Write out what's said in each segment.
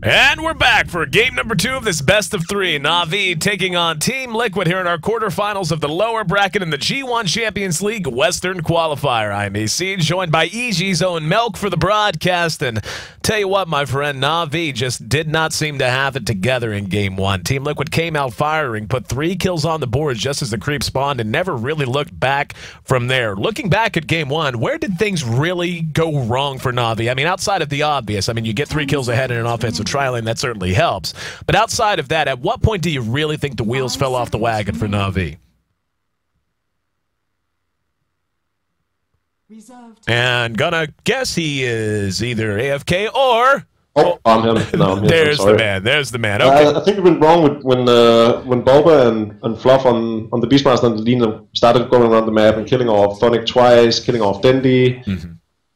And we're back for game number 2 of this best of 3. Na'Vi taking on Team Liquid here in our quarterfinals of the lower bracket in the G-1 Champions League Western Qualifier. I'm AC, joined by EG's own Milk for the broadcast. And tell you what, my friend, Na'Vi just did not seem to have it together in game 1. Team Liquid came out firing, put 3 kills on the board just as the creep spawned, and never really looked back from there. Looking back at game 1, where did things really go wrong for Na'Vi? I mean, outside of the obvious, I mean, you get 3 kills ahead in an offensive trial lane, that certainly helps. But outside of that, at what point do you really think the wheels fell off the wagon for Na'Vi? And gonna guess he is either AFK or... Oh, I'm him. No, I'm here. There's the man. There's the man. Okay. I think it went wrong with when Bulba and Fluff on the Beastmaster and Lina started going around the map and killing off Phonic twice, killing off Dendy.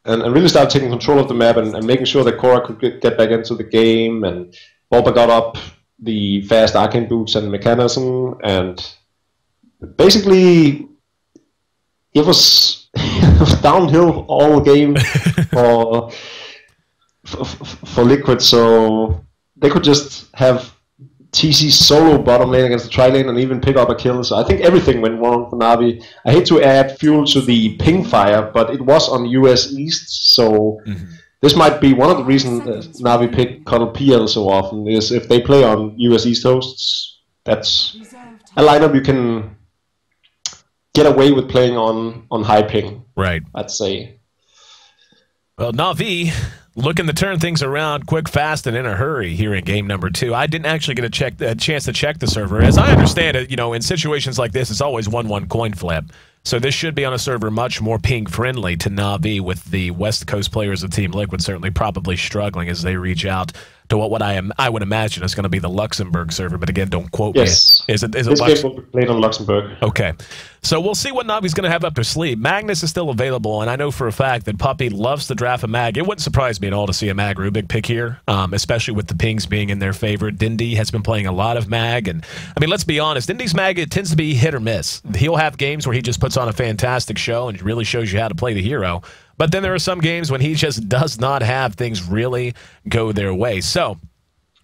And really started taking control of the map and making sure that Korra could get back into the game. And Bulba got up the fast arcane boots and mechanism. And basically, it was downhill all game for Liquid. So they could just have TC solo bottom lane against the tri lane and even pick up a kill. So I think everything went wrong for Na'Vi. I hate to add fuel to the ping fire, but it was on US East, so this might be one of the reasons Na'Vi pick Cuddle PL so often, is if they play on US East hosts, that's a lineup you can get away with playing on high ping, right? I'd say. Well, Na'Vi looking to turn things around quick, fast, and in a hurry here in game number 2. I didn't actually get a chance to check the server. As I understand it, you know, in situations like this, it's always 1-1 coin flip. So this should be on a server much more ping-friendly to Na'Vi, with the West Coast players of Team Liquid certainly probably struggling as they reach out to what I would imagine is going to be the Luxembourg server. But again, don't quote me. Is it this game will be played on Luxembourg. Okay. So we'll see what Na'Vi's going to have up their sleeve. Magnus is still available, and I know for a fact that Puppy loves to draft a mag. It wouldn't surprise me at all to see a mag Rubik pick here, especially with the pings being in their favor. Dindy has been playing a lot of mag, and I mean, let's be honest, Dindy's mag, it tends to be hit or miss. He'll have games where he just puts on a fantastic show and really shows you how to play the hero. But then there are some games when he just does not have things really go their way. So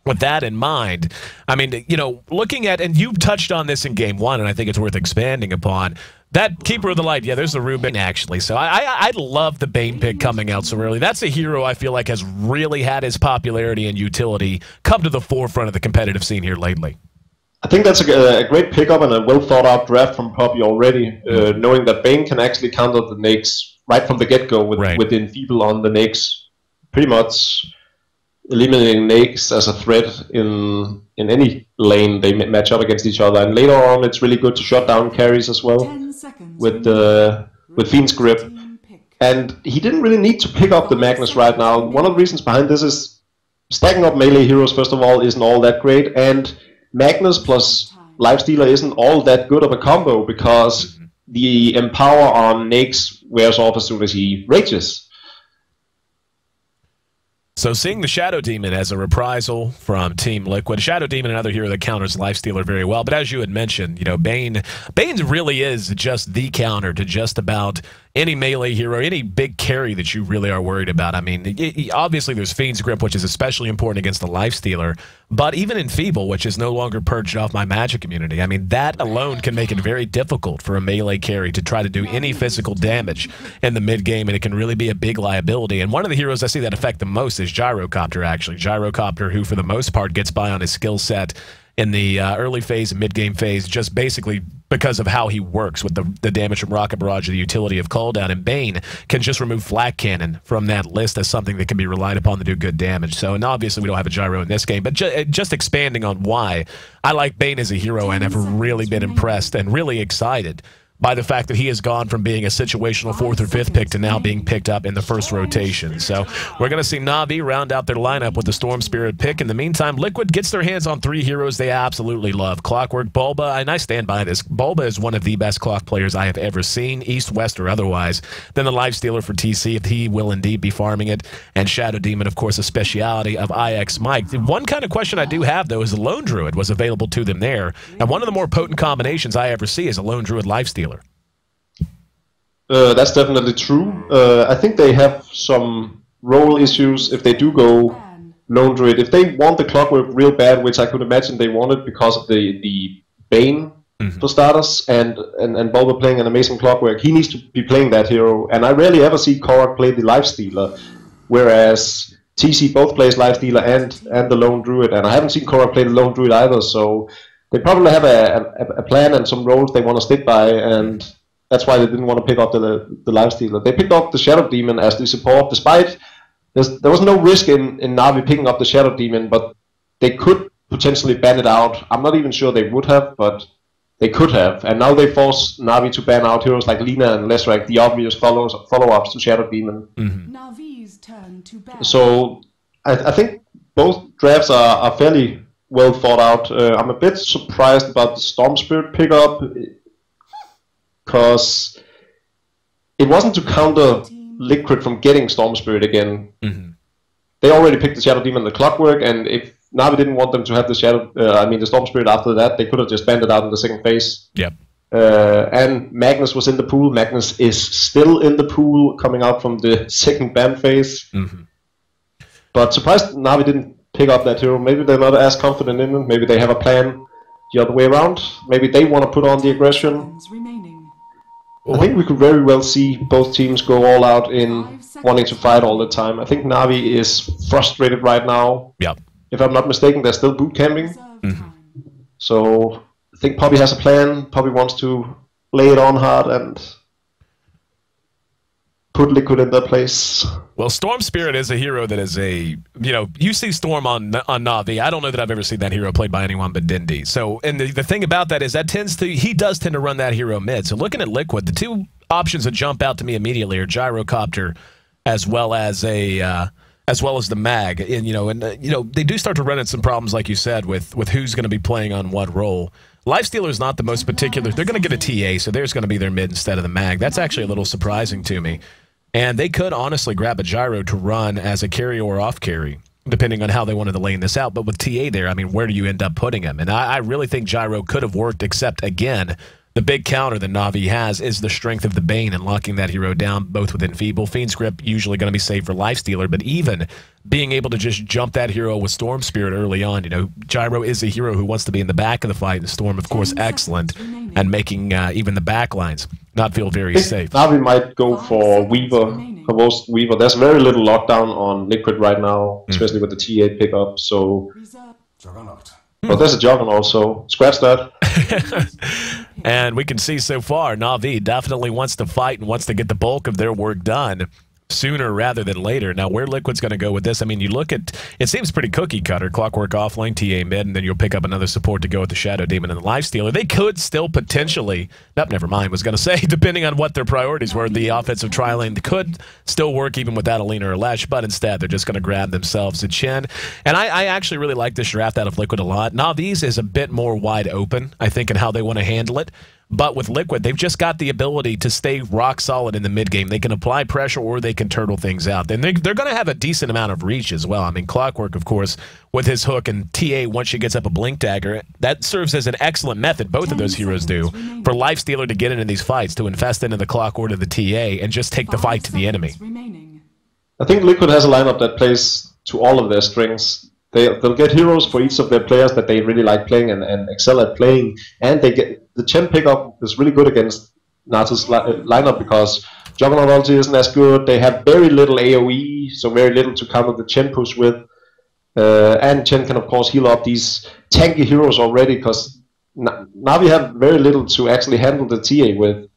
with that in mind, I mean, you know, looking at, and you touched on this in game 1, and I think it's worth expanding upon, that Keeper of the Light, yeah, there's the Rubin, actually. So I love the Bane pick coming out so early. That's a hero I feel like has really had his popularity and utility come to the forefront of the competitive scene here lately. I think that's a great pickup and a well-thought-out draft from Puppy already, knowing that Bane can actually counter the Nakes right from the get-go with Enfeeble on the Nakes, pretty much eliminating Nakes as a threat in any lane they match up against each other. And later on, it's really good to shut down carries as well with Fiend's Grip. And he didn't really need to pick up the Magnus right now. One of the reasons behind this is stacking up melee heroes, first of all, isn't all that great. And Magnus plus Lifestealer isn't all that good of a combo, because the Empower on Nakes wears off as soon as he rages. So seeing the Shadow Demon as a reprisal from Team Liquid, Shadow Demon, another hero that counters Lifestealer very well. But as you had mentioned, you know, Bane really is just the counter to just about any melee hero, any big carry that you really are worried about. I mean, obviously there's Fiend's Grip, which is especially important against the Lifestealer, but even Enfeeble, which is no longer purged off my magic immunity, I mean, that alone can make it very difficult for a melee carry to try to do any physical damage in the mid-game, and it can really be a big liability. And one of the heroes I see that affect the most is Gyrocopter, actually. Gyrocopter, who for the most part gets by on his skill set in the early phase and mid-game phase, just basically because of how he works with the damage from Rocket Barrage, the utility of cooldown. And Bane can just remove Flak Cannon from that list as something that can be relied upon to do good damage. So, and obviously we don't have a Gyro in this game, but just expanding on why I like Bane as a hero and have really been impressed and really excited by the fact that he has gone from being a situational 4th or 5th pick to now being picked up in the first rotation. So we're going to see Na'Vi round out their lineup with the Storm Spirit pick. In the meantime, Liquid gets their hands on 3 heroes they absolutely love. Clockwork, Bulba, and I stand by this. Bulba is one of the best clock players I have ever seen, East, West, or otherwise. Then the Lifestealer for TC, if he will indeed be farming it. And Shadow Demon, of course, a speciality of IX Mike. The one kind of question I do have, though, is the Lone Druid was available to them there. And one of the more potent combinations I ever see is a Lone Druid Lifestealer. That's definitely true. I think they have some role issues if they do go Lone Druid. If they want the Clockwork real bad, which I could imagine they wanted because of the Bane for starters, and Bulba playing an amazing Clockwork, he needs to be playing that hero. And I rarely ever see Korok play the Lifestealer, whereas TC both plays Lifestealer and the Lone Druid, and I haven't seen Korok play the Lone Druid either, so they probably have a plan and some roles they want to stick by, and that's why they didn't want to pick up the Lifestealer. They picked up the Shadow Demon as the support, despite there was no risk in Na'Vi picking up the Shadow Demon, but they could potentially ban it out. I'm not even sure they would have, but they could have. And now they force Na'Vi to ban out heroes like Lina and Lesrek, the obvious follow-ups to Shadow Demon. Navi's turn to ban. So I think both drafts are fairly well thought out. I'm a bit surprised about the Storm Spirit pickup, because it wasn't to counter Liquid from getting Storm Spirit again. They already picked the Shadow Demon and the Clockwork, and if Na'Vi didn't want them to have the the Storm Spirit after that, they could have just banned it out in the second phase. Yep. And Magnus was in the pool. Magnus is still in the pool, coming out from the second ban phase. But surprised Na'Vi didn't pick up that hero. Maybe they're not as confident in it. Maybe they have a plan the other way around. Maybe they want to put on the aggression. I think we could very well see both teams go all out in wanting to fight all the time. I think Na'Vi is frustrated right now. Yep. If I'm not mistaken, they're still boot camping. So I think Poppy has a plan. Poppy wants to lay it on hard and put Liquid in their place. Well, Storm Spirit is a hero that is you see Storm on Na'Vi. I don't know that I've ever seen that hero played by anyone but Dindy. So, and the thing about that is he does tend to run that hero mid. So looking at Liquid, the two options that jump out to me immediately are Gyrocopter as well as the Mag. And they do start to run into some problems, like you said, with who's going to be playing on what role. Lifestealer is not the most particular. They're going to get a TA, so there's going to be their mid instead of the Mag. That's actually a little surprising to me. And they could honestly grab a Gyro to run as a carry or off carry, depending on how they wanted to lane this out. But with TA there, I mean, where do you end up putting him? And I really think Gyro could have worked, except, again, the big counter that Na'Vi has is the strength of the Bane and locking that hero down both with Enfeeble. Fiend's Grip usually going to be saved for Lifestealer, but even being able to just jump that hero with Storm Spirit early on, Gyro is a hero who wants to be in the back of the fight, and Storm, of course, excellent, and making even the back lines not feel very safe. Na'Vi might go for Weaver, Provost Weaver. There's very little lockdown on Liquid right now, especially with the T8 pickup, so... Well, there's a Juggernaut also. Scratch that. And we can see so far, Na'Vi definitely wants to fight and wants to get the bulk of their work done sooner rather than later. Now, where Liquid's going to go with this, I mean, you look at, it seems pretty cookie cutter. Clockwork offlane, TA mid, and then you'll pick up another support to go with the Shadow Demon and the Lifestealer. They could still potentially, never mind, was going to say, depending on what their priorities were, the offensive tri-lane could still work even without a Lina or a Lesh, but instead they're just going to grab themselves a Chen. And I actually really like this draft out of Liquid a lot. Na'Vi's is a bit more wide open, I think, in how they want to handle it. But with Liquid, they've just got the ability to stay rock solid in the mid game. They can apply pressure or they can turtle things out. And they're going to have a decent amount of reach as well. I mean, Clockwork, of course, with his hook, and TA, once she gets up a Blink Dagger, that serves as an excellent method, both of those heroes do, for Lifestealer to get into these fights, to infest into the Clockwork or the TA, and just take the fight to the enemy. I think Liquid has a lineup that plays to all of their strengths. They'll get heroes for each of their players that they really like playing and excel at playing, and they get the Chen pickup is really good against Nato's lineup because Juggernaut ulti isn't as good. They have very little AoE, so very little to counter the Chen push with, and Chen can of course heal up these tanky heroes already because Na'Vi have very little to actually handle the TA with.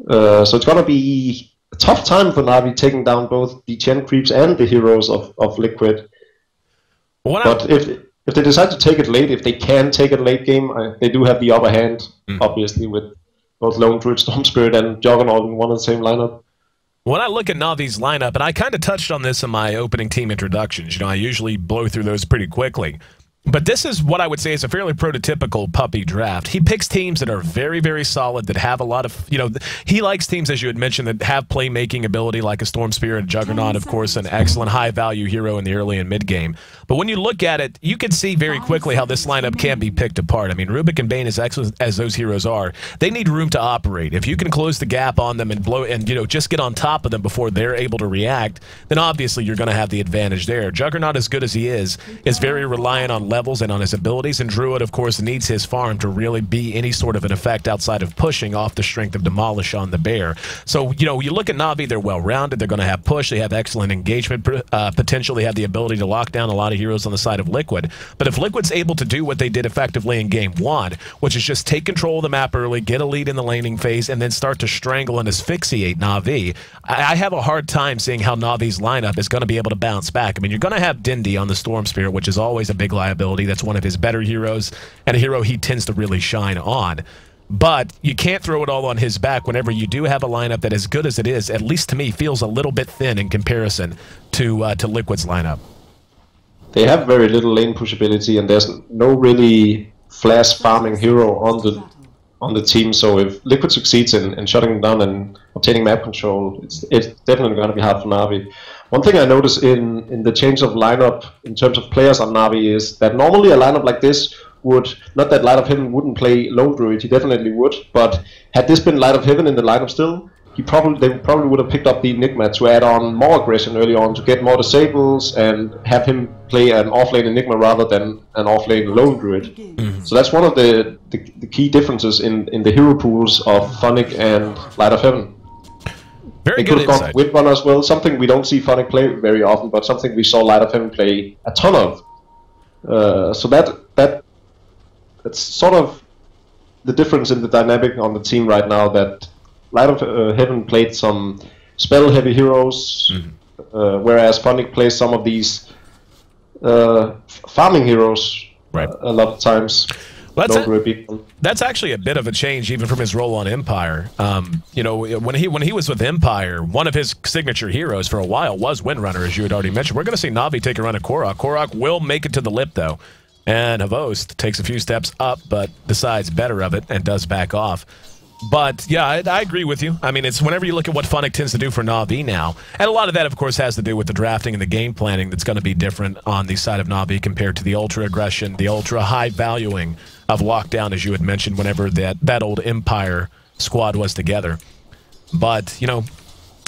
So it's gonna be a tough time for Na'Vi taking down both the Chen creeps and the heroes of Liquid. But if they decide to take it late, if they can take it late game, they do have the upper hand, obviously, with both Lone Druid, Storm Spirit, and Juggernaut in one and the same lineup. When I look at Na'Vi's lineup, and I kind of touched on this in my opening team introductions, I usually blow through those pretty quickly. But this is what I would say is a fairly prototypical Puppy draft. He picks teams that are very, very solid, that have a lot of, he likes teams, as you had mentioned, that have playmaking ability, like a Storm Spirit, a Juggernaut, of course, an excellent high-value hero in the early and mid-game. But when you look at it, you can see very quickly how this lineup can be picked apart. I mean, Rubik and Bane, as excellent as those heroes are, they need room to operate. If you can close the gap on them and just get on top of them before they're able to react, then obviously you're going to have the advantage there. Juggernaut, as good as he is very reliant on levels and on his abilities, and Druid, of course, needs his farm to really be any sort of an effect outside of pushing off the strength of Demolish on the Bear. So, you look at Na'Vi, they're well-rounded, they're going to have push, they have excellent engagement potential, they have the ability to lock down a lot of heroes on the side of Liquid. But if Liquid's able to do what they did effectively in Game 1, which is just take control of the map early, get a lead in the laning phase, and then start to strangle and asphyxiate Na'Vi, I have a hard time seeing how Na'Vi's lineup is going to be able to bounce back. I mean, you're going to have Dindy on the Storm Spirit, which is always a big liability. That's one of his better heroes, and a hero he tends to really shine on. But you can't throw it all on his back whenever you do have a lineup that, as good as it is, at least to me, feels a little bit thin in comparison to Liquid's lineup. They have very little lane pushability, and there's no really flash farming hero on the team. So if Liquid succeeds in shutting them down and obtaining map control, it's definitely going to be hard for Na'Vi. One thing I noticed in the change of lineup in terms of players on Na'Vi is that normally a lineup like this would, not that Light of Heaven wouldn't play Lone Druid, he definitely would, but had this been Light of Heaven in the lineup still, they probably would have picked up the Enigma to add on more aggression early on, to get more disables and have him play an offlane Enigma rather than an offlane Lone Druid. Mm-hmm. So that's one of the key differences in the hero pools of Funnick and Light of Heaven. Very they good could have gone with one as well, something we don't see Funnick play very often, but something we saw Light of Heaven play a ton of. So that's sort of the difference in the dynamic on the team right now, that Light of Heaven played some spell-heavy heroes, whereas Funnick plays some of these farming heroes a lot of times. That's actually a bit of a change even from his role on Empire. When he was with Empire, one of his signature heroes for a while was Windrunner, as you had already mentioned. We're going to see Na'Vi take a run at Korok. Korok will make it to the lip, though. And Havost takes a few steps up, but decides better of it and does back off. But, yeah, I agree with you. I mean, it's whenever you look at what Funnick tends to do for Na'Vi now, and a lot of that, of course, has to do with the drafting and the game planning that's going to be different on the side of Na'Vi compared to the ultra-aggression, the ultra-high valuing of Lockdown, as you had mentioned, whenever that old Empire squad was together. But,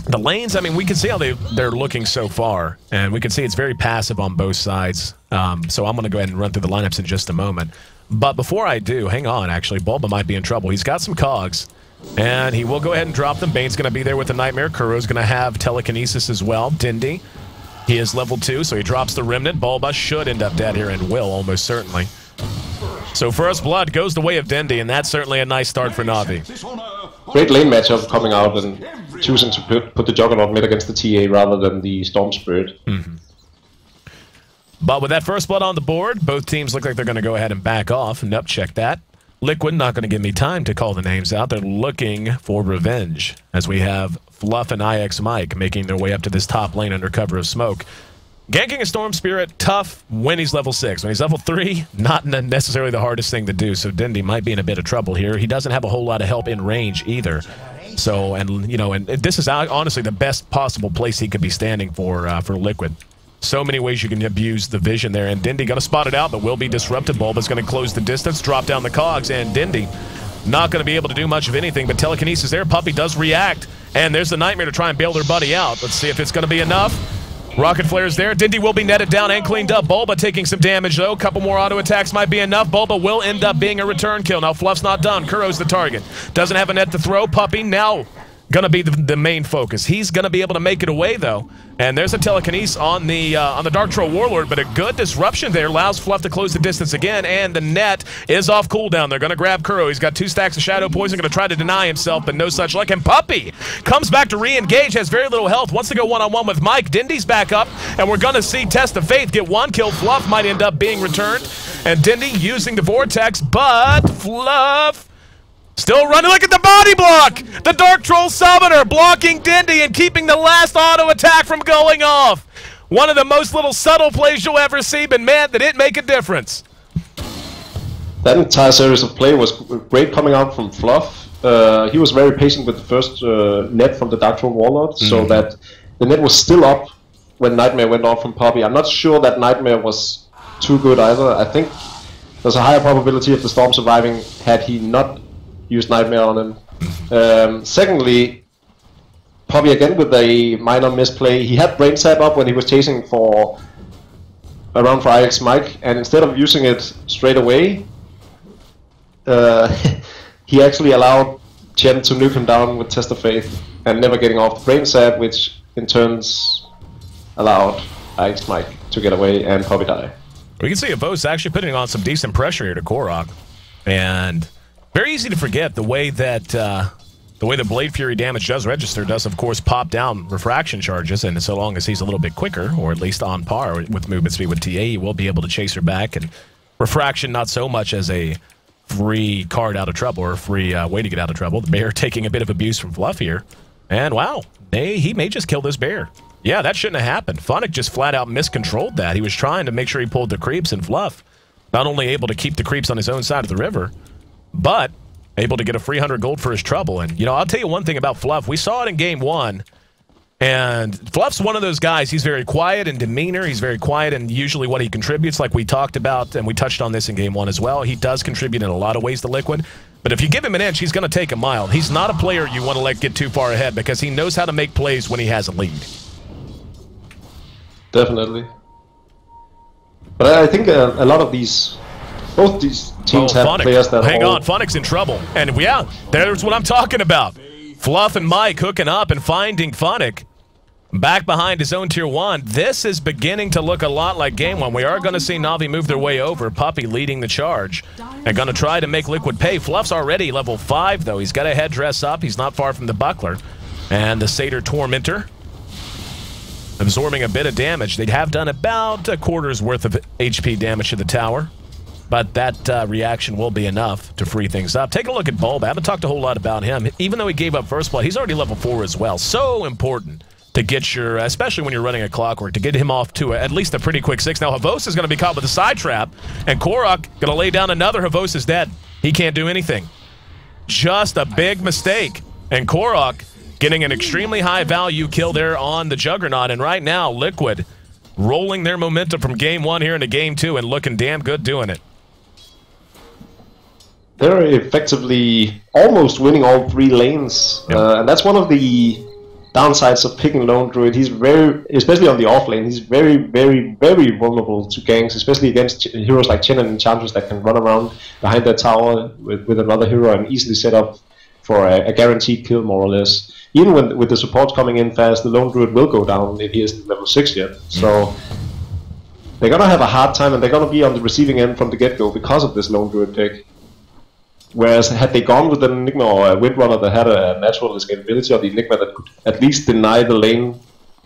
the lanes, I mean, we can see how they're looking so far, and we can see it's very passive on both sides. So I'm going to go ahead and run through the lineups in just a moment. But before I do, hang on, actually, Bulba might be in trouble. He's got some cogs, and he will go ahead and drop them. Bane's going to be there with the Nightmare. Kuro's going to have telekinesis as well. Dindy, he is level 2, so he drops the Remnant. Bulba should end up dead here, and will, almost certainly. So First Blood goes the way of Dindy, and that's certainly a nice start for Na'Vi. Great lane matchup coming out and choosing to put the Juggernaut mid against the TA rather than the Storm Spirit. But with that First Blood on the board, both teams look like they're going to go ahead and back off. Nope, check that. Liquid not going to give me time to call the names out. They're looking for revenge, as we have Fluff and IX Mike making their way up to this top lane under cover of smoke. Ganking a Storm Spirit, tough when he's level 6. When he's level 3, not necessarily the hardest thing to do, so Dindy might be in a bit of trouble here. He doesn't have a whole lot of help in range either. So, and this is honestly the best possible place he could be standing for Liquid. So many ways you can abuse the vision there, and Dindy going to spot it out, but will be disrupted. Bulba's going to close the distance, drop down the cogs, and Dindy not going to be able to do much of anything, but telekinesis there. Puppy does react, and there's the Nightmare to try and bail their buddy out. Let's see if it's going to be enough. Rocket Flare's there. Dindy will be netted down and cleaned up. Bulba taking some damage, though. A couple more auto attacks might be enough. Bulba will end up being a return kill. Now, Fluff's not done. Kuro's the target. Doesn't have a net to throw. Puppy now going to be the main focus. He's going to be able to make it away, though. And there's a telekinesis on the Dark Troll Warlord, but a good disruption there allows Fluff to close the distance again, and the net is off cooldown. They're going to grab Kuro. He's got 2 stacks of Shadow Poison, going to try to deny himself, but no such luck. And Puppy comes back to re-engage, has very little health, wants to go one-on-one with Mike. Dindy's back up, and we're going to see Test of Faith get 1 kill. Fluff might end up being returned, and Dindy using the Vortex, but Fluff still running. Look at the body block! The Dark Troll Summoner blocking Dindy and keeping the last auto attack from going off. One of the most little subtle plays you'll ever see, but man, did it make a difference. That entire series of play was great coming out from Fluff. He was very patient with the first net from the Dark Throne Warlord, so that the net was still up when Nightmare went off from Poppy. I'm not sure that Nightmare was too good either. I think there's a higher probability of the Storm surviving had he not used Nightmare on him. Secondly, Poppy again with a minor misplay. He had Brain Sap up when he was chasing for around for IX Mike, and instead of using it straight away, he actually allowed Chen to nuke him down with Test of Faith and never getting off the Brain Sap, which in turns allowed IX Mike to get away and Poppy die. We can see Avos actually putting on some decent pressure here to Korok, and very easy to forget the way that the Blade Fury damage does register does of course pop down refraction charges, and so long as he's a little bit quicker, or at least on par with movement speed with TA, he will be able to chase her back, and refraction not so much as a free card out of trouble or a free way to get out of trouble. The bear taking a bit of abuse from Fluff here, and wow, he may just kill this bear. Yeah, that shouldn't have happened. Phonic just flat out miscontrolled that. He was trying to make sure he pulled the creeps, and Fluff not only able to keep the creeps on his own side of the river, but able to get a free 100 gold for his trouble. And, you know, I'll tell you one thing about Fluff. We saw it in Game 1, and Fluff's one of those guys. He's very quiet in demeanor. He's very quiet in usually what he contributes, like we talked about, and we touched on this in Game 1 as well. He does contribute in a lot of ways to Liquid. But if you give him an inch, he's going to take a mile. He's not a player you want to let get too far ahead because he knows how to make plays when he has a lead. Definitely. But I think a lot of both these teams have Phonic. players that hang on, Phonic's in trouble. And yeah, there's what I'm talking about. Fluff and Mike hooking up and finding Phonic back behind his own tier 1. This is beginning to look a lot like Game 1. We are going to see Na'Vi move their way over. Puppy leading the charge and going to try to make Liquid pay. Fluff's already level 5, though. He's got a headdress up. He's not far from the buckler. And the Satyr Tormentor absorbing a bit of damage. They have done about a quarter's worth of HP damage to the tower, but that reaction will be enough to free things up. Take a look at Bulb. I haven't talked a whole lot about him. Even though he gave up first blood, he's already level 4 as well. So important to get your, especially when you're running a clockwork, to get him off to at least a pretty quick 6. Now Havos is going to be caught with a side trap, and Korok going to lay down another. Havos is dead. He can't do anything. Just a big mistake. And Korok getting an extremely high value kill there on the Juggernaut, and right now Liquid rolling their momentum from Game 1 here into Game 2 and looking damn good doing it. They're effectively almost winning all 3 lanes, and that's one of the downsides of picking Lone Druid. He's very, especially on the off lane, he's very, very, very vulnerable to ganks, especially against heroes like Chen and Enchantress that can run around behind their tower with another hero and easily set up for a guaranteed kill, more or less. Even with the supports coming in fast, the Lone Druid will go down if he isn't level 6 yet. So they're going to have a hard time, and they're going to be on the receiving end from the get-go because of this Lone Druid pick. Whereas had they gone with an Enigma or a Windrunner that had a natural escapability, or the Enigma that could at least deny the lane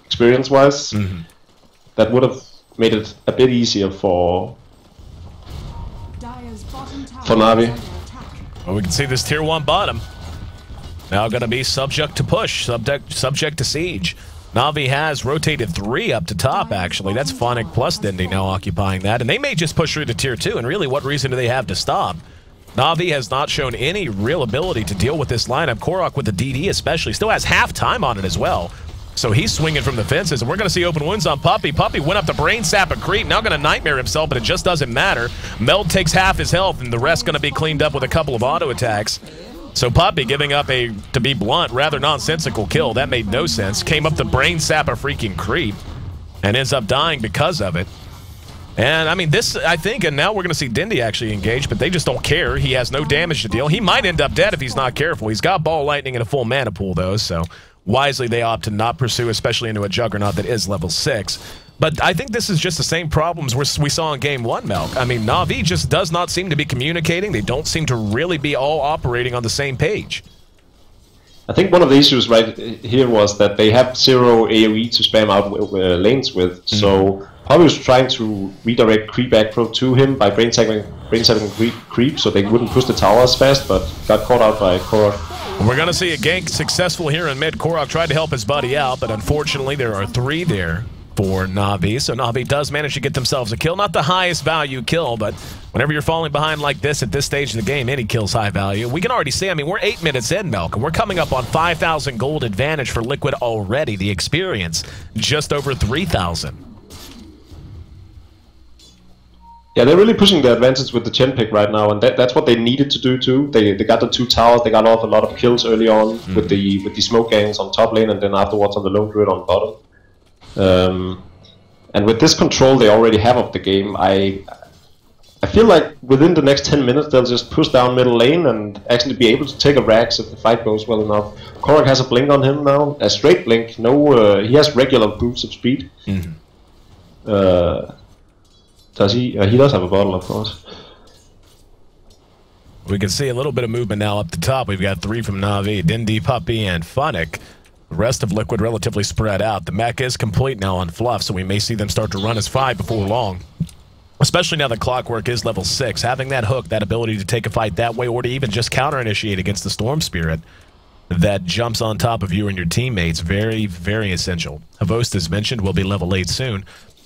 experience-wise, that would have made it a bit easier for Na'Vi. Well, we can see this tier 1 bottom now going to be subject to push, subject to siege. Na'Vi has rotated 3 up to top, actually. That's Phonic plus Dindy now occupying that, and they may just push through to tier 2, and really what reason do they have to stop? Na'Vi has not shown any real ability to deal with this lineup. Korok with the DD especially still has half time on it as well. So he's swinging from the fences, and we're going to see open wounds on Puppy. Puppy went up to Brain Sap a creep, now going to Nightmare himself, but it just doesn't matter. Meld takes half his health, and the rest going to be cleaned up with a couple of auto attacks. So Puppy giving up a, to be blunt, rather nonsensical kill. That made no sense. Came up to Brain Sap a freaking creep, and ends up dying because of it. And, I mean, this, I think, and now we're going to see Dindy actually engage, but they just don't care. He has no damage to deal. He might end up dead if he's not careful. He's got Ball Lightning and a full mana pool, though, so wisely they opt to not pursue, especially into a Juggernaut that is level 6. But I think this is just the same problems we saw in Game 1, Melk. I mean, Na'Vi just does not seem to be communicating. They don't seem to really be all operating on the same page. I think one of the issues right here was that they have 0 AoE to spam out lanes with, so Puppy was trying to redirect creep aggro to him by brain sapping creep so they wouldn't push the tower as fast, but got caught out by Korok. We're going to see a gank successful here in mid. Korok tried to help his buddy out, but unfortunately there are 3 there for Na'Vi. So Na'Vi does manage to get themselves a kill. Not the highest value kill, but Whenever you're falling behind like this at this stage of the game, any kill's high value. We can already see, I mean, we're 8 minutes in, Melk, and we're coming up on 5,000 gold advantage for Liquid already. The experience, just over 3,000. Yeah, they're really pushing the advantage with the Chen pick right now, and that's what they needed to do too. They got the 2 towers, they got off a lot of kills early on with the smoke gangs on top lane, and then afterwards on the lone druid on bottom. And with this control they already have of the game, I feel like within the next 10 minutes they'll just push down middle lane and actually be able to take a Rax if the fight goes well enough. Korok has a blink on him now, a straight blink. No, he has regular boosts of speed. Does he? He does have a bottle, of course. We can see a little bit of movement now up the top. We've got 3 from Na'Vi, Dindy, Puppey, and Funnick. The rest of Liquid relatively spread out. The mech is complete now on Fluff, so we may see them start to run as 5 before long. Especially now that Clockwork is level 6. Having that hook, that ability to take a fight that way, or to even just counter-initiate against the Storm Spirit that jumps on top of you and your teammates, very, very essential. Havost, as mentioned, will be level 8 soon.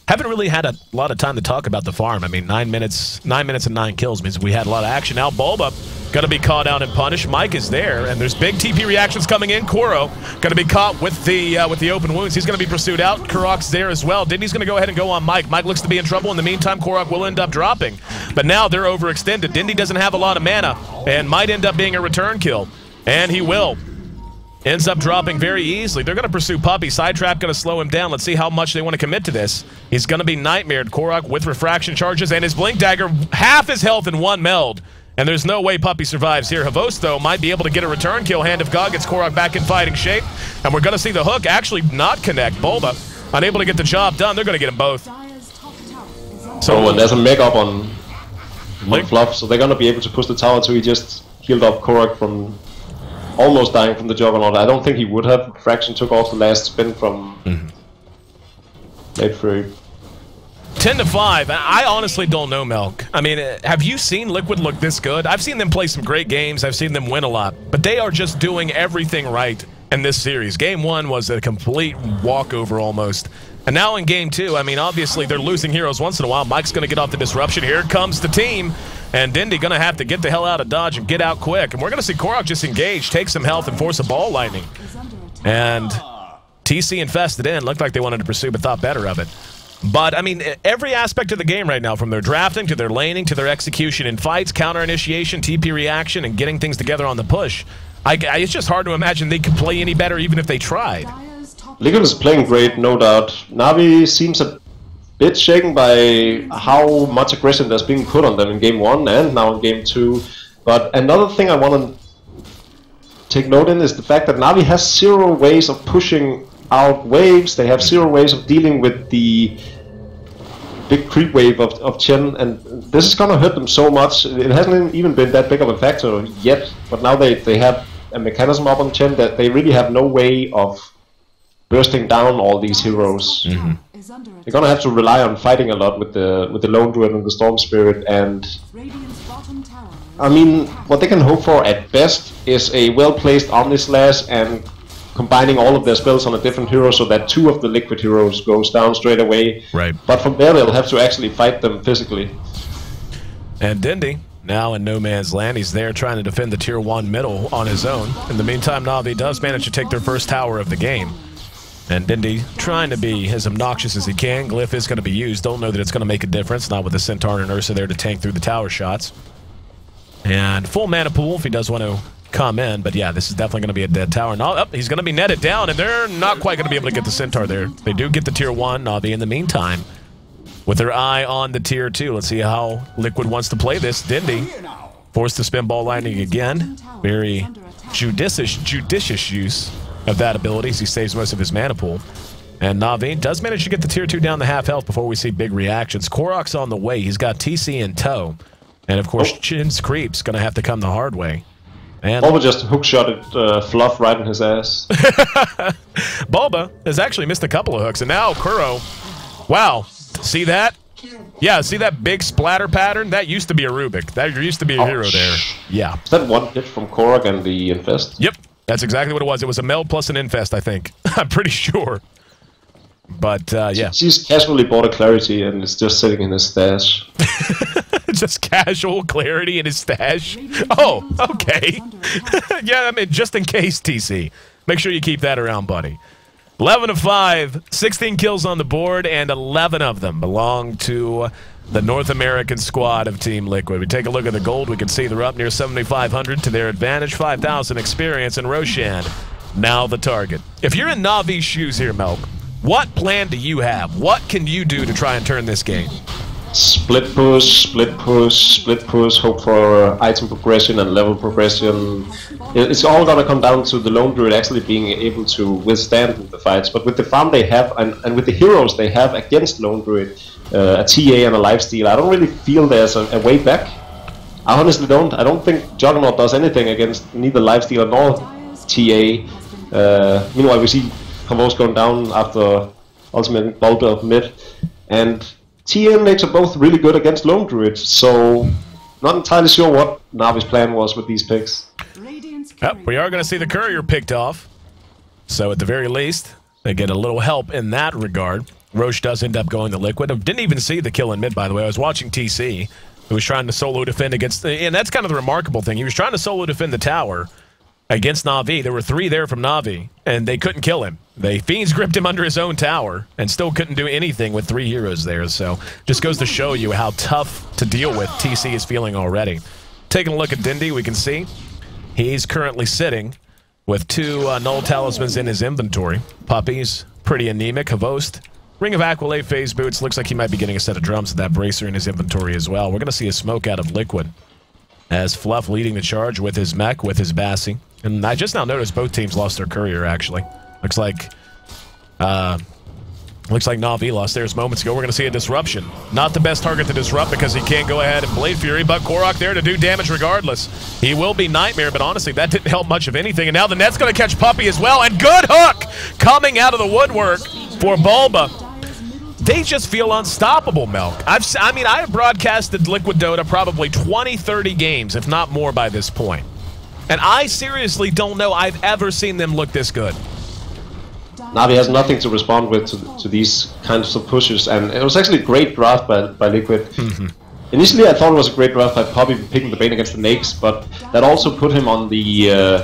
Haven't really had a lot of time to talk about the farm. I mean, 9 minutes and 9 kills means we had a lot of action. Now Bulba gonna be caught out and punished. Mike is there, and there's big TP reactions coming in. Koro gonna be caught with the open wounds. He's gonna be pursued out. Kurok's there as well. Dindy's gonna go ahead and go on Mike. Mike looks to be in trouble. In the meantime, Korok will end up dropping. But now they're overextended. Dindy doesn't have a lot of mana and might end up being a return kill. And he will. Ends up dropping very easily. They're going to pursue Puppey. Sidetrap going to slow him down. Let's see how much they want to commit to this. He's going to be nightmared. Korok with refraction charges and his Blink Dagger. Half his health in one meld. And there's no way Puppey survives here. Havost, though, might be able to get a return kill. Hand of God gets Korok back in fighting shape. And we're going to see the hook actually not connect. Bulba unable to get the job done. They're going to get them both. So and there's a mech up on Fluff, so they're going to be able to push the tower too. He just healed up Korok from almost dying from the Juggernaut. I don't think he would have. Fraction took off the last spin from late Fury. 10-5. I honestly don't know, Melk. I mean, have you seen Liquid look this good? I've seen them play some great games. I've seen them win a lot. But they are just doing everything right in this series. Game 1 was a complete walkover almost. And now in Game 2, I mean, obviously they're losing heroes once in a while. Mike's going to get off the disruption. Here comes the team. And Dindy going to have to get the hell out of Dodge and get out quick. And we're going to see Korok just engage, take some health, and force a ball lightning. And TC infested in. Looked like they wanted to pursue, but thought better of it. But, I mean, every aspect of the game right now, from their drafting to their laning to their execution in fights, counter-initiation, TP reaction, and getting things together on the push, it's just hard to imagine they could play any better even if they tried. Liquid is playing great, no doubt. Na'Vi seems a bit shaken by how much aggression that's being put on them in Game 1 and now in Game 2. But another thing I want to take note in is the fact that Na'Vi has 0 ways of pushing out waves. They have 0 ways of dealing with the big creep wave of Chen, and this is going to hurt them so much. It hasn't even been that big of a factor yet, but now they have a mechanism up on Chen that they really have no way of bursting down all these heroes. They're gonna have to rely on fighting a lot with the Lone Druid and the Storm Spirit, and I mean, what they can hope for at best is a well-placed Omnislash and combining all of their spells on a different hero so that 2 of the Liquid heroes goes down straight away. Right. But from there they'll have to actually fight them physically. And Dindy, now in no man's land, he's there trying to defend the Tier 1 middle on his own. In the meantime, Na'Vi does manage to take their first tower of the game. And Dindy trying to be as obnoxious as he can. Glyph is going to be used. Don't know that it's going to make a difference. Not with the Centaur and Ursa there to tank through the tower shots. And full mana pool if he does want to come in. But yeah, this is definitely going to be a dead tower. No, he's going to be netted down, and they're not quite going to be able to get the Centaur there. They do get the Tier 1. Na'Vi in the meantime with their eye on the Tier 2. Let's see how Liquid wants to play this. Dindy forced to spin ball lightning again. Very judicious use of that ability as he saves most of his mana pool. And Na'Vi does manage to get the Tier 2 down to half health before we see big reactions. Korok's on the way. He's got TC in tow. And of course, Chin's creep's going to have to come the hard way. And Bulba just hookshotted Fluff right in his ass. Bulba has actually missed a couple of hooks. And now Kuro, wow, see that? Yeah, see that big splatter pattern? That used to be a Rubik. That used to be a hero there. Yeah. Is that one hit from Korok and the Infest? Yep. That's exactly what it was. It was a meld plus an infest, I think. I'm pretty sure. But, yeah. She's casually bought a Clarity and it's just sitting in his stash. Just casual clarity in his stash. Oh, okay. Yeah, I mean, just in case, TC. Make sure you keep that around, buddy. 11-5, 16 kills on the board, and 11 of them belong to the North American squad of Team Liquid. We take a look at the gold. We can see they're up near 7,500 to their advantage, 5,000 experience, and Roshan now the target. If you're in Navi's shoes here, Melk, what plan do you have? What can you do to try and turn this game? Split push, split push, split push, hope for item progression and level progression. It's all gonna come down to the Lone Druid actually being able to withstand the fights. But with the farm they have, and with the heroes they have against Lone Druid, a TA and a lifesteal, I don't really feel there's a way back. I honestly don't. I don't think Juggernaut does anything against neither lifesteal nor TA. Meanwhile, we see combos going down after ultimate Bulba mid, and TA and Mix are both really good against Lone Druid, so not entirely sure what Navi's plan was with these picks. We are going to see the courier picked off, so at the very least, they get a little help in that regard. Roche does end up going to Liquid. Didn't even see the kill in mid, by the way. I was watching TC, who was trying to solo defend against... And that's kind of the remarkable thing. He was trying to solo defend the tower against Na'Vi. There were 3 there from Na'Vi, and they couldn't kill him. They Fiends gripped him under his own tower and still couldn't do anything with 3 heroes there. So just goes to show you how tough to deal with TC is feeling already. Taking a look at Dindy, we can see he's currently sitting with 2 Null Talismans in his inventory. Puppy's pretty anemic. Havost, Ring of Aqualate, Phase Boots. Looks like he might be getting a set of drums with that Bracer in his inventory as well. We're going to see a smoke out of Liquid as Fluff leading the charge with his mech, with his Bassi. And I just now noticed both teams lost their courier, actually. Looks like Na'Vi lost theirs moments ago. We're going to see a disruption. Not the best target to disrupt because he can't go ahead and Blade Fury, but Korok there to do damage regardless. He will be Nightmare, but honestly, that didn't help much of anything. And now the net's going to catch Puppy as well. And good hook coming out of the woodwork for Bulba. They just feel unstoppable, Melk. I mean, I have broadcasted Liquid Dota probably 20, 30 games, if not more by this point. And I seriously don't know I've ever seen them look this good. Navi has nothing to respond with to these kinds of pushes, and it was actually a great draft by Liquid. Initially, I thought it was a great draft by Poppy picking the Bane against the Nakes, but that also put him on the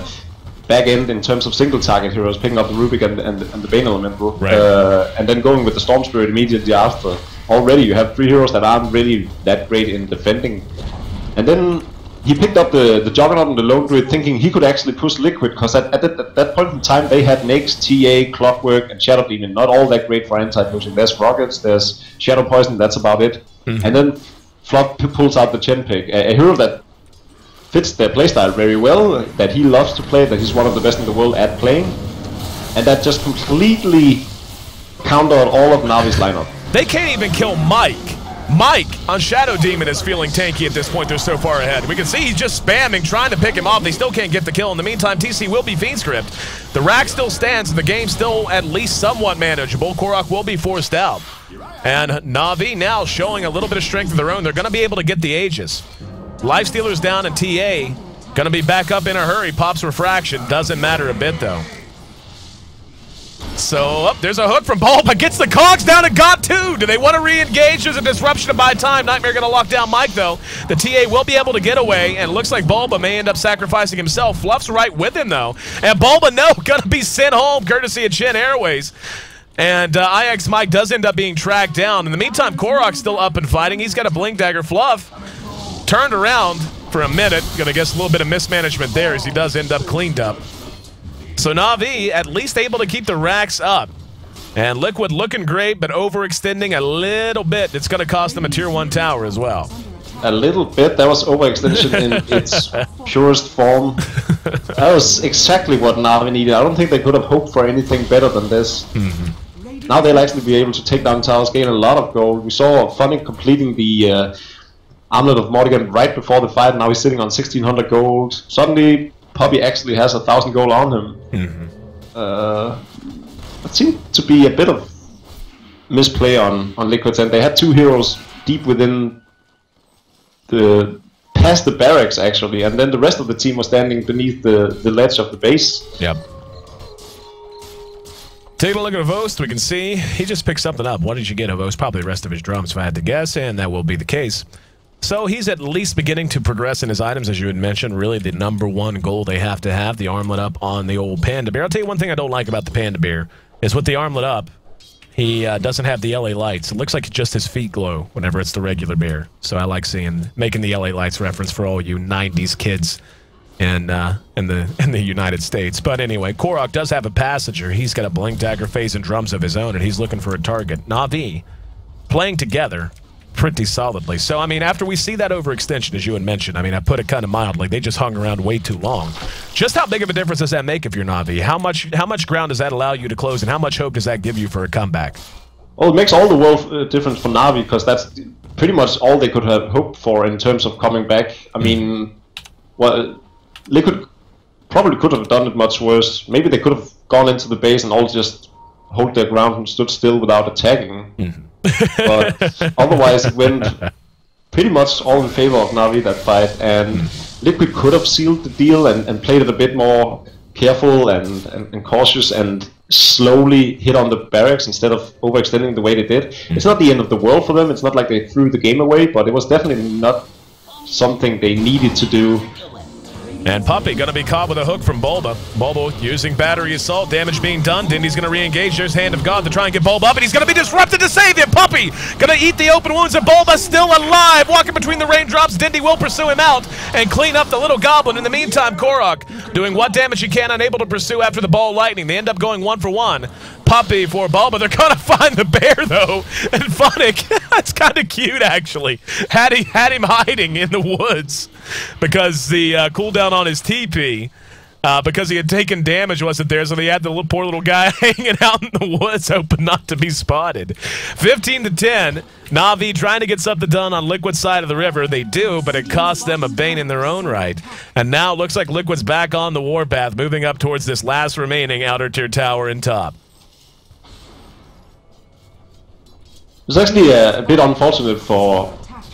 back end in terms of single target heroes, picking up the Rubik and the Bane Elemental, right. And then going with the Storm Spirit immediately after. Already, you have 3 heroes that aren't really that great in defending, and then he picked up the Juggernaut and the Lone Druid thinking he could actually push Liquid, because at that point in time they had Nakes, TA, Clockwork, and Shadow Demon, not all that great for anti-pushing. There's Rockets, there's Shadow Poison, that's about it. And then Flock pulls out the Chen pick, a hero that fits their playstyle very well, that he loves to play, that he's one of the best in the world at playing, and that just completely countered all of Navi's lineup. They can't even kill Mike. Mike on Shadow Demon is feeling tanky at this point. They're so far ahead. We can see he's just spamming, trying to pick him off. They still can't get the kill. In the meantime, TC will be Fiend Script. The rack still stands, and the game's still at least somewhat manageable. Korok will be forced out. And Na'Vi now showing a little bit of strength of their own. They're going to be able to get the Aegis. Lifestealer's down, and TA going to be back up in a hurry. Pops Refraction. Doesn't matter a bit, though. So, there's a hook from Bulba. Gets the cogs down and got 2. Do they want to re-engage? There's a disruption to buy time. Nightmare going to lock down Mike, though. The TA will be able to get away, and it looks like Bulba may end up sacrificing himself. Fluff's right with him, though. And Bulba, no, going to be sent home, courtesy of Chin Airways. And IX Mike does end up being tracked down. In the meantime, Korok's still up and fighting. He's got a Blink Dagger. Fluff turned around for a minute. Going to guess a little bit of mismanagement there as he does end up cleaned up. So Na'Vi at least able to keep the racks up. And Liquid looking great, but overextending a little bit. It's going to cost them a Tier 1 tower as well. A little bit. That was overextension in its purest form. That was exactly what Na'Vi needed. I don't think they could have hoped for anything better than this. Now they'll actually be able to take down towers, gain a lot of gold. We saw Funny completing the Armlet of Morrigan right before the fight. Now he's sitting on 1600 gold. Suddenly, Poppy actually has 1,000 gold on him. It seemed to be a bit of misplay on Liquid's end. They had 2 heroes deep within past the barracks actually, and then the rest of the team was standing beneath the ledge of the base. Yep. Taking a look at Havost, we can see he just picked something up. What did you get, Havost? Probably the rest of his drums, if I had to guess, and that will be the case. So he's at least beginning to progress in his items, as you had mentioned. Really the #1 goal they have to have, the armlet up on the old Panda Bear. I'll tell you one thing I don't like about the Panda Bear is with the armlet up, he doesn't have the LA lights. It looks like just his feet glow whenever it's the regular bear. So I like making the LA lights reference for all you 90s kids in the United States. But anyway, Korok does have a passenger. He's got a blink dagger phase and drums of his own, and he's looking for a target. Na'Vi playing together pretty solidly. So, I mean, after we see that overextension, as you had mentioned, I mean, I put it kind of mildly, they just hung around way too long. Just how big of a difference does that make if you're Na'Vi? How much ground does that allow you to close, and how much hope does that give you for a comeback? Well, it makes all the world difference for Na'Vi, because that's pretty much all they could have hoped for in terms of coming back. I mean, well, Liquid probably could have done it much worse. Maybe they could have gone into the base and all just hold their ground and stood still without attacking. But otherwise it went pretty much all in favor of Na'Vi, that fight, and Liquid could have sealed the deal and played it a bit more careful and cautious and slowly hit on the barracks instead of overextending the way they did. It's not the end of the world for them, it's not like they threw the game away, but it was definitely not something they needed to do. And Puppey going to be caught with a hook from Bulba. Bulba using battery assault, damage being done. Dindy's going to re-engage. There's Hand of God to try and get Bulba up, and he's going to be disrupted to save him. Puppey going to eat the open wounds, and Bulba still alive. Walking between the raindrops, Dindy will pursue him out and clean up the little goblin. In the meantime, Korok doing what damage he can, unable to pursue after the ball lightning. They end up going 1 for 1. Puppey for Bulba. They're going to find the bear, though. And Funnick, that's kind of cute, actually. Had him hiding in the woods because the cooldown on his TP, because he had taken damage, wasn't there, so they had the poor little guy hanging out in the woods, hoping not to be spotted. 15-10, Na'Vi trying to get something done on Liquid's side of the river. They do, but it costs them a bane in their own right. And now it looks like Liquid's back on the warpath, moving up towards this last remaining outer tier tower in top. It was actually a bit unfortunate for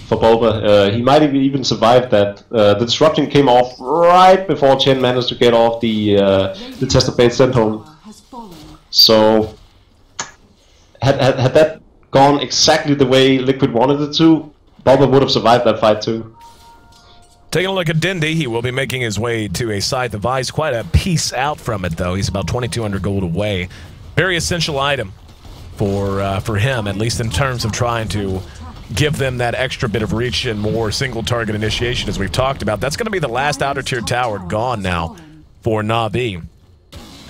Bulba. He might have even survived that. The disruption came off right before Chen managed to get off the tester bait sent home. So had that gone exactly the way Liquid wanted it to, Bulba would have survived that fight too. Taking a look at Dindy, he will be making his way to a Scythe of Ice. Quite a piece out from it, though. He's about 2,200 gold away. Very essential item for him, at least in terms of trying to give them that extra bit of reach and more single target initiation, as we've talked about. That's going to be the last outer tier tower gone now for Na'Vi.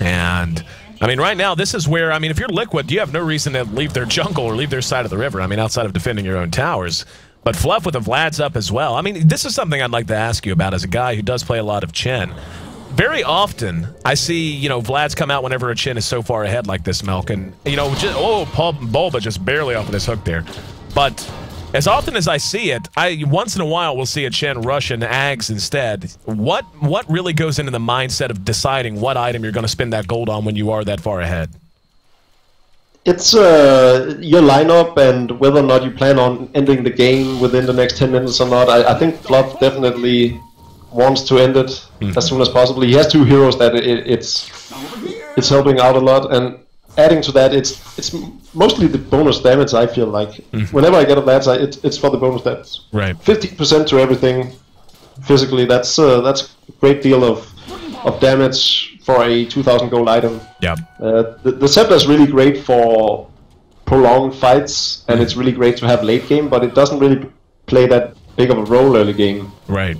And I mean, right now, this is where, I mean, if you're Liquid, you have no reason to leave their jungle or leave their side of the river. I mean, outside of defending your own towers. But Fluff with the Vlad's up as well. I mean, this is something I'd like to ask you about as a guy who does play a lot of Chen. Very often, I see, you know, Vlad's come out whenever a Chen is so far ahead like this, Milk, and, you know, Bulba just barely off of this hook there. But as often as I see it, once in a while will see a Chen rush and Ags instead. What really goes into the mindset of deciding what item you're going to spend that gold on when you are that far ahead? It's your lineup and whether or not you plan on ending the game within the next 10 minutes or not. I think Fluff definitely wants to end it as soon as possible. He has 2 heroes that it's helping out a lot, and adding to that, it's mostly the bonus damage. I feel like whenever I get a Vlad's, it's for the bonus damage. Right, 50% to everything physically. That's a great deal of damage for a 2,000 gold item. Yeah. The scepter is really great for prolonged fights, and it's really great to have late game, but it doesn't really play that big of a role early game. Right.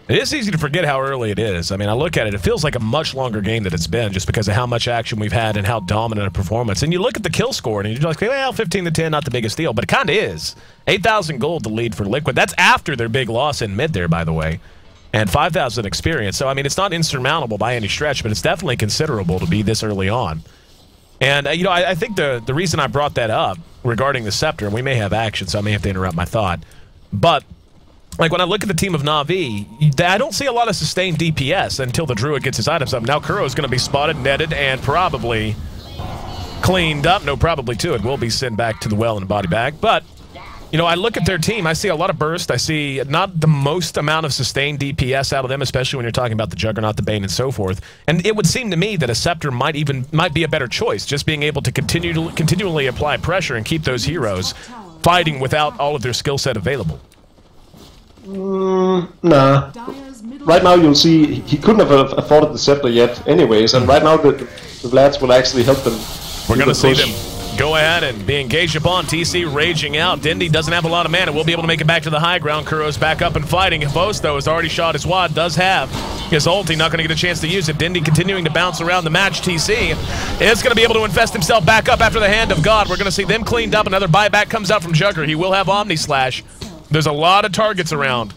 It is easy to forget how early it is. I mean, I look at it, it feels like a much longer game than it's been just because of how much action we've had and how dominant a performance. And you look at the kill score and you're like, well, 15-10, not the biggest deal, but it kind of is. 8,000 gold to lead for Liquid. That's after their big loss in mid there, by the way. And 5,000 experience. So, I mean, it's not insurmountable by any stretch, but it's definitely considerable to be this early on. And, you know, I think the reason I brought that up regarding the Scepter, and we may have action, so I may have to interrupt my thought, but like, when I look at the team of Na'Vi, I don't see a lot of sustained DPS until the Druid gets his items up. Now Kuro's going to be spotted, netted, and probably cleaned up. No, probably, too. It will be sent back to the well in a body bag. But, you know, I look at their team. I see a lot of burst. I see not the most amount of sustained DPS out of them, especially when you're talking about the Juggernaut, the Bane, and so forth. And it would seem to me that a Scepter might be a better choice, just being able to continually apply pressure and keep those heroes fighting without all of their skill set available. Nah. Right now you'll see he couldn't have afforded the scepter yet anyways, and right now the Vlads will actually help them. We're going to see them go ahead and be engaged upon. TC raging out. Dindy doesn't have a lot of mana. We'll be able to make it back to the high ground. Kuro's back up and fighting. Vos, though, has already shot his wad. Does have his ulti. Not going to get a chance to use it. Dindy continuing to bounce around the match. TC is going to be able to invest himself back up after the hand of God. We're going to see them cleaned up. Another buyback comes out from Jugger. He will have Omni Slash. There's a lot of targets around.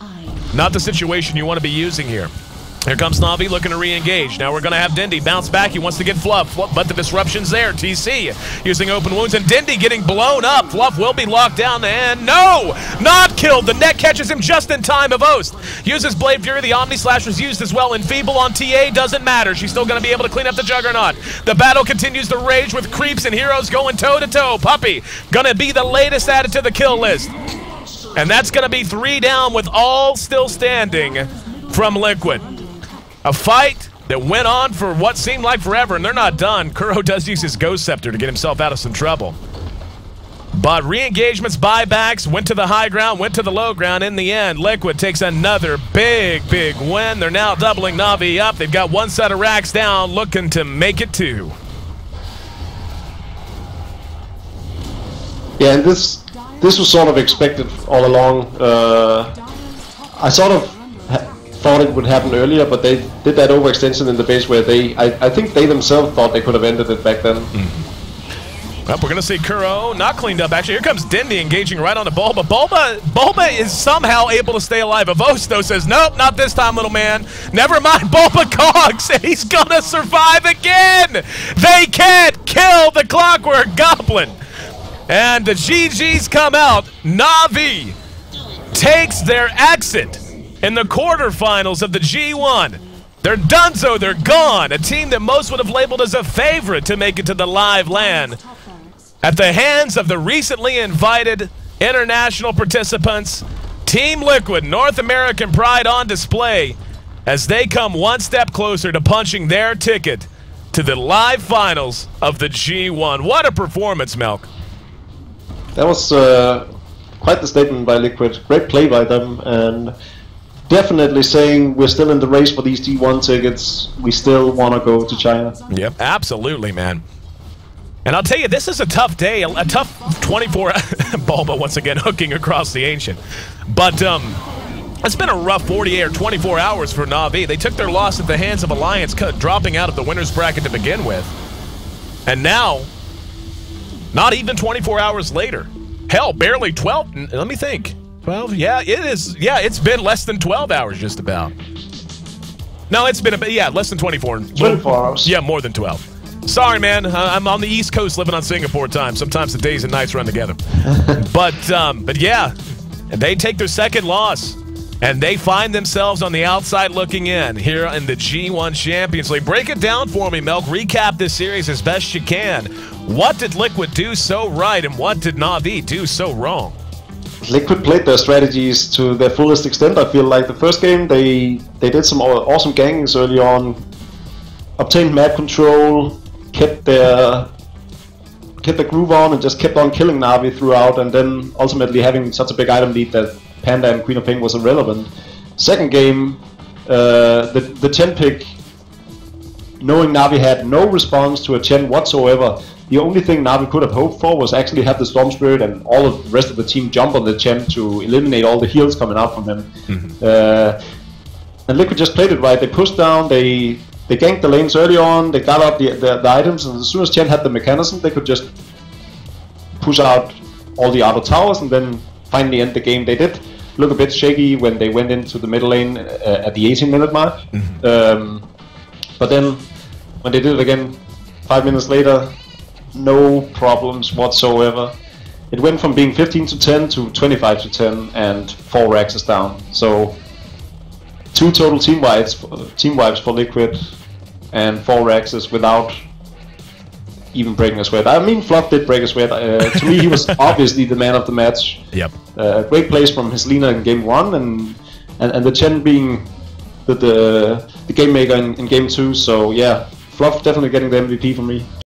Not the situation you want to be using here. Here comes Na'Vi looking to re-engage. Now we're going to have Dindy bounce back. He wants to get Fluff, but the disruption's there. TC using open wounds, and Dindy getting blown up. Fluff will be locked down, and no! Not killed! The net catches him just in time. Evost uses Blade Fury. The Omni Slash was used as well. Enfeeble on TA doesn't matter. She's still going to be able to clean up the Juggernaut. The battle continues to rage with creeps and heroes going toe-to-toe. Puppey going to be the latest added to the kill list. And that's going to be 3 down with all still standing from Liquid. A fight that went on for what seemed like forever, and they're not done. Kuro does use his Ghost Scepter to get himself out of some trouble. But re-engagements, buybacks, went to the high ground, went to the low ground. In the end, Liquid takes another big win. They're now doubling Na'Vi up. They've got 1 set of racks down, looking to make it 2. Yeah, and this was sort of expected all along. I sort of thought it would happen earlier, but they did that overextension in the base where I think they themselves thought they could have ended it back then. Well, we're going to see Kuro not cleaned up. Actually, here comes Dindy engaging right on the Bulba. Bulba is somehow able to stay alive. Avos, though, says, nope, not this time, little man. Never mind, Bulba cogs, and he's going to survive again. They can't kill the Clockwork Goblin. And the GGs come out. Na'Vi takes their exit in the quarterfinals of the G1. They're donezo, they're gone. A team that most would have labeled as a favorite to make it to the live LAN. At the hands of the recently invited international participants, Team Liquid, North American pride on display as they come 1 step closer to punching their ticket to the live finals of the G1. What a performance, Melk. That was quite the statement by Liquid. Great play by them, and definitely saying we're still in the race for these G1 tickets. We still want to go to China. Yep, absolutely, man. And I'll tell you, this is a tough day, a tough 24... Bulba once again hooking across the Ancient. But it's been a rough 48 or 24 hours for Na'Vi. They took their loss at the hands of Alliance, dropping out of the winner's bracket to begin with. And now, not even 24 hours later. Hell, barely 12. Let me think. 12? Yeah, it is. Yeah, it's been less than 12 hours just about. No, it's been, less than 24. 24 hours. Yeah, more than 12. Sorry, man. I'm on the East Coast living on Singapore time. Sometimes the days and nights run together. But yeah, they take their second loss. And they find themselves on the outside looking in here in the G1 Champions League. Break it down for me, Melk. Recap this series as best you can. What did Liquid do so right, and what did Na'Vi do so wrong? Liquid played their strategies to their fullest extent. I feel like the first game they did some awesome gangs early on, obtained map control, kept their groove on, and just kept on killing Na'Vi throughout, and then ultimately having such a big item lead that Panda and Queen of Pink was irrelevant. Second game, the Chen pick, knowing Na'Vi had no response to a Chen whatsoever, the only thing Na'Vi could have hoped for was actually have the Storm Spirit and all of the rest of the team jump on the Chen to eliminate all the heals coming out from him. And Liquid just played it right. They pushed down, they ganked the lanes early on, they got up the items, and as soon as Chen had the mechanism, they could just push out all the outer towers and then finally end the game. They did look a bit shaky when they went into the middle lane at the 18-minute mark. But then when they did it again 5 minutes later, no problems whatsoever. It went from being 15-10 to 25-10 and 4 racks is down. So 2 total team wipes for Liquid and 4 racks is without even breaking a sweat. I mean, Fluff did break a sweat. To me, he was obviously the man of the match. Yep. Great plays from his Lina in game 1 and the Chen being the game maker in game 2. So yeah, Fluff definitely getting the MVP for me.